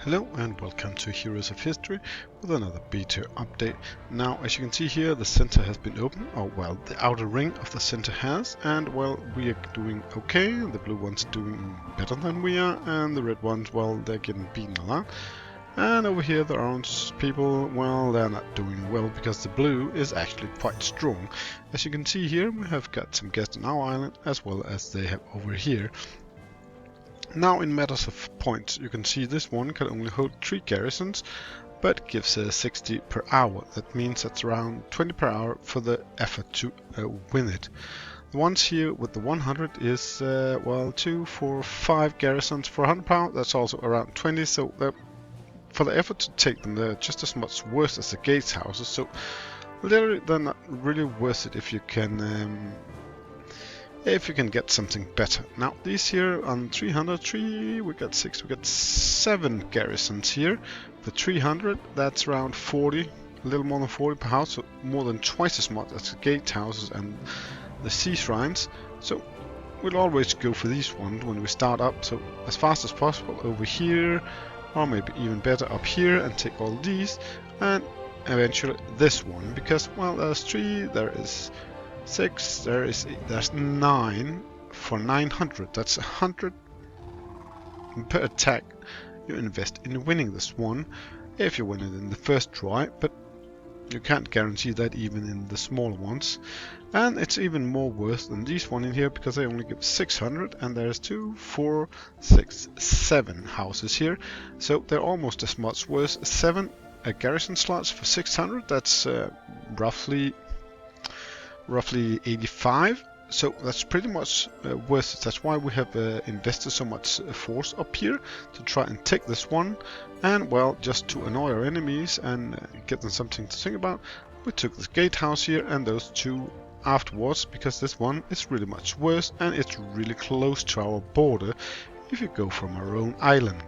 Hello and welcome to Heroes of History with another beta update. Now, as you can see here, the center has been opened, or well, the outer ring of the center has, and well, we are doing okay. The blue ones doing better than we are, and the red ones, well, they're getting beaten a lot. And over here, the orange people, well, they're not doing well because the blue is actually quite strong. As you can see here, we have got some guests on our island as well as they have over here. Now, in matters of points, you can see this one can only hold 3 garrisons, but gives 60 per hour. That means that's around 20 per hour for the effort to win it. The ones here with the 100 is, well, 2, 4, 5 garrisons for 100 pounds. That's also around 20, so for the effort to take them, they're just as much worse as the gatehouses. So literally, they're not really worth it if you can get something better. Now, these here on 303, we got 6, we got 7 garrisons here. The 300, that's around 40, a little more than 40 per house, so more than twice as much as the gatehouses and the sea shrines. So we'll always go for these ones when we start up, so as fast as possible over here, or maybe even better up here, and take all these, and eventually this one, because, well, there's 3, there is 6, there's 9 for 900. That's 100 per attack you invest in winning this one if you win it in the first try, but you can't guarantee that even in the smaller ones. And it's even more worse than these one in here because they only give 600, and there's 2, 4, 6, 7 houses here, so they're almost as much worse. 7 garrison slots for 600, that's roughly 85, so that's pretty much worth it. That's why we have invested so much force up here to try and take this one, and well, just to annoy our enemies and get them something to think about, we took this gatehouse here and those 2 afterwards, because this one is really much worse and it's really close to our border if you go from our own island.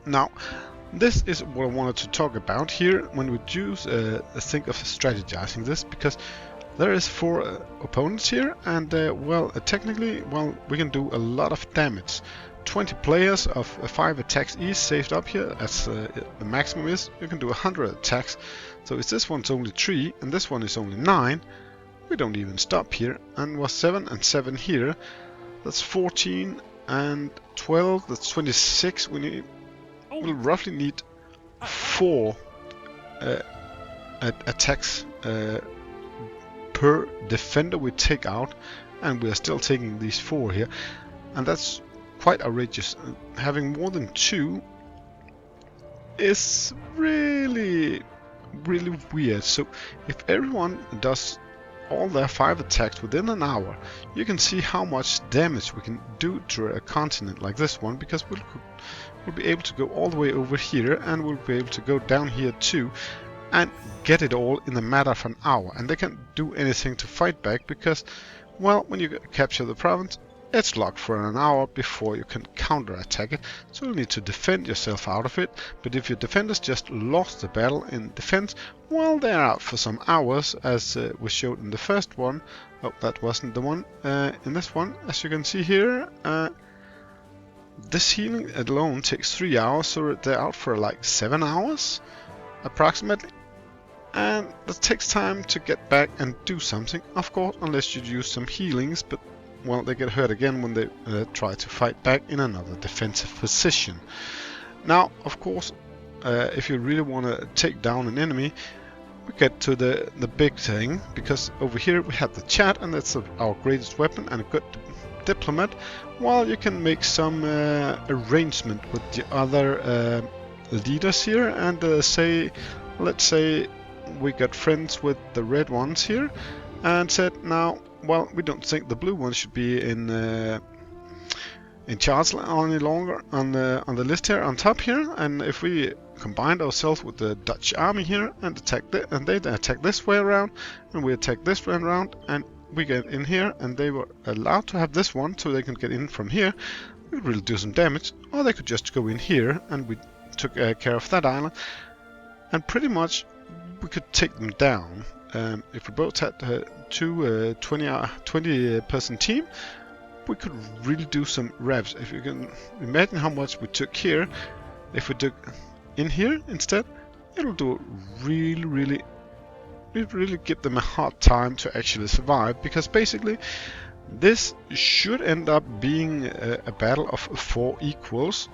Now, this is what I wanted to talk about here when we do think of strategizing this, because there is 4 opponents here, and well, technically, well, we can do a lot of damage. 20 players of 5 attacks each saved up here, as the maximum is. You can do 100 attacks. So if this one's only 3 and this one is only 9, we don't even stop here. And was 7 and 7 here. That's 14 and 12. That's 26. We'll roughly need 4 attacks per defender we take out, and we are still taking these 4 here, and that's quite outrageous. Having more than 2 is really weird. So if everyone does all their 5 attacks within an hour, you can see how much damage we can do to a continent like this one, because we'll be able to go all the way over here, and we'll be able to go down here too, and get it all in a matter of an hour. And they can't do anything to fight back because, well, when you capture the province, it's locked for an hour before you can counterattack it, so you need to defend yourself out of it. But if your defenders just lost the battle in defense, well, they're out for some hours, as was showed in the first one. Oh, that wasn't the one. In this one, as you can see here, this healing alone takes 3 hours, so they're out for like 7 hours approximately. And it takes time to get back and do something, of course, unless you use some healings, but well, they get hurt again when they try to fight back in another defensive position. Now, of course, if you really want to take down an enemy, we get to the big thing, because over here we have the chat, and that's our greatest weapon and a good diplomat. While you can make some arrangement with the other leaders here, and let's say we got friends with the red ones here, and said, now, well, we don't think the blue ones should be in charge any longer on the list here on top here, and if we combined ourselves with the Dutch army here and they attack this way around, and we attack this way around, and we get in here, and they were allowed to have this one so they can get in from here, we could really do some damage, or they could just go in here, and we took care of that island, and pretty much we could take them down. If we both had 2 20-person team, we could really do some revs. If you can imagine how much we took here, If we do in here instead, it'll do really give them a hard time to actually survive, because basically this should end up being a battle of 4 equals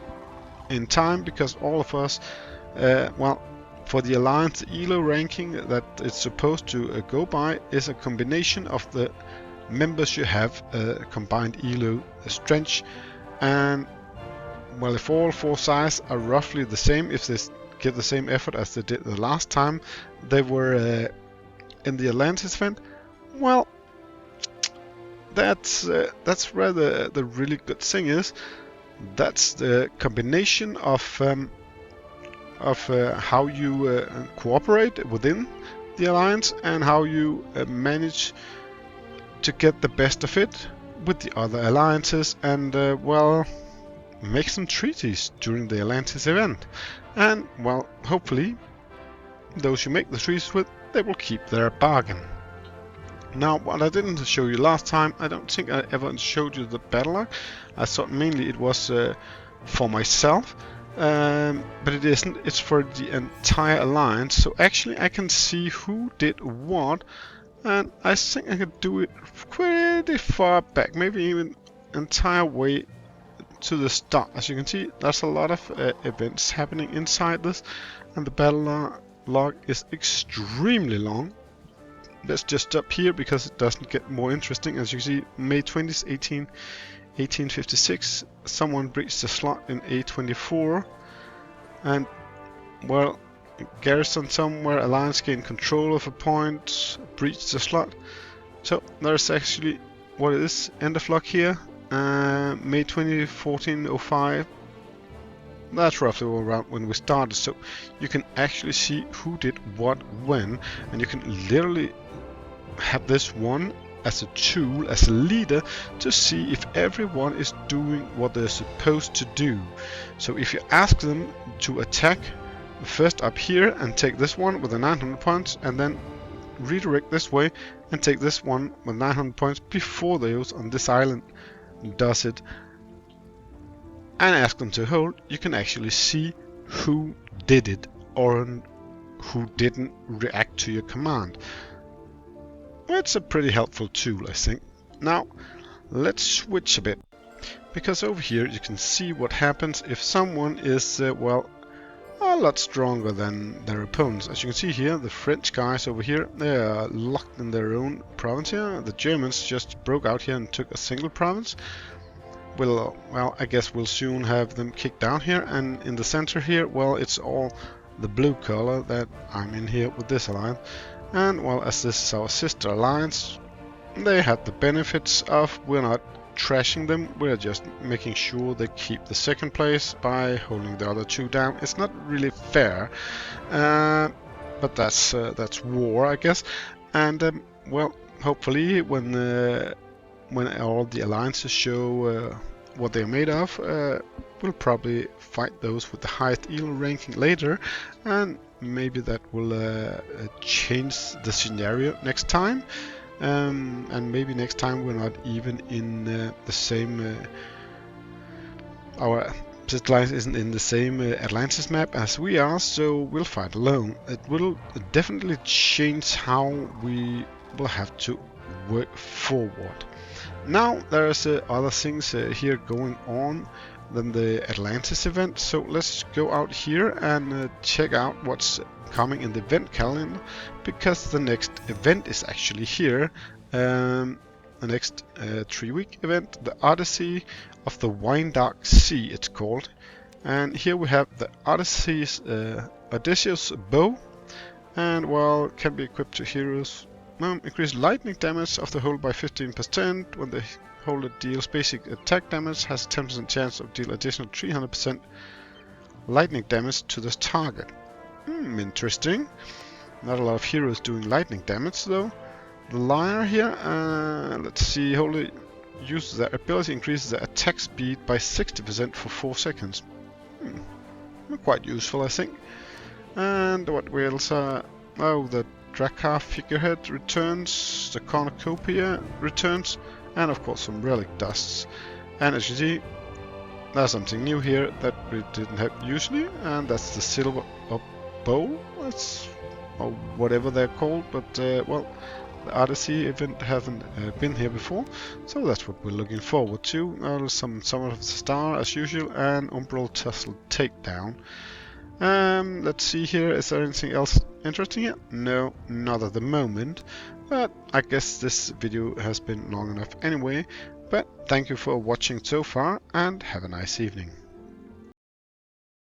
in time, because all of us, well, for the Alliance, the ELO ranking that it's supposed to go by is a combination of the members you have combined ELO strength, and well, if all 4 sides are roughly the same, if they give the same effort as they did the last time they were in the Atlantis event, well, that's where the really good thing is. That's the combination of how you cooperate within the Alliance and how you manage to get the best of it with the other alliances, and well, make some treaties during the Atlantis event. And well, hopefully those you make the treaties with, they will keep their bargain. Now, what I didn't show you last time, I don't think I ever showed you the battle log. I thought mainly it was for myself, but it isn't. It's for the entire alliance. So actually I can see who did what, and I think I could do it pretty far back, maybe even entire way to the start. As you can see, there's a lot of events happening inside this, and the battle log is extremely long. Let's just stop here because it doesn't get more interesting. As you see, May 20th, 1856, someone breached the slot in A24, and well, garrison somewhere, Alliance gained control of a point, breached the slot. So there's actually what it is, end of log here, May 20, 1405. That's roughly around when we started, so you can actually see who did what when, and you can literally have this one as a tool, as a leader, to see if everyone is doing what they're supposed to do. So if you ask them to attack first up here and take this one with the 900 points, and then redirect this way and take this one with 900 points before those on this island does it, and ask them to hold, you can actually see who did it or who didn't react to your command. It's a pretty helpful tool, I think. Now let's switch a bit, because over here you can see what happens if someone is well, a lot stronger than their opponents. As you can see here, the French guys over here, they are locked in their own province here. The Germans just broke out here and took a single province. Well, I guess we'll soon have them kicked down here. And in the center here, well, it's all the blue color that I'm in here with this alliance. And well, as this is our sister alliance, they have the benefits of we're not trashing them, we're just making sure they keep the second place by holding the other 2 down. It's not really fair, but that's war, I guess. And well, hopefully when all the alliances show what they're made of, we'll probably fight those with the highest ELO ranking later, and maybe that will change the scenario next time. And maybe next time we're not even in the same our alliance isn't in the same Atlantis map as we are, so we'll fight alone. It will definitely change how we will have to work forward. Now there's other things here going on than the Atlantis event, so let's go out here and check out what's coming in the event calendar, because the next event is actually here. The next 3-week event, the Odyssey of the Wine-Dark Sea, it's called. And here we have the Odysseus bow, and well, can be equipped to heroes. Increase lightning damage of the hull by 15%. When the holder deals basic attack damage, has a 10% chance of deal additional 300% lightning damage to this target. Interesting. Not a lot of heroes doing lightning damage though. The Liar here, let's see, holder uses their ability, increases their attack speed by 60% for 4 seconds. Quite useful, I think. And what else? Oh, the Drakkar figurehead returns, the cornucopia returns, and of course some relic dusts. And as you see, There's something new here that we didn't have usually, and that's the silver bowl. That's or whatever they're called, but well, the Odyssey event haven't been here before, so that's what we're looking forward to. Some of the star as usual, and Umbral Tussle takedown. Let's see here, is there anything else interesting here? No, not at the moment, but I guess this video has been long enough anyway. But thank you for watching so far, and have a nice evening.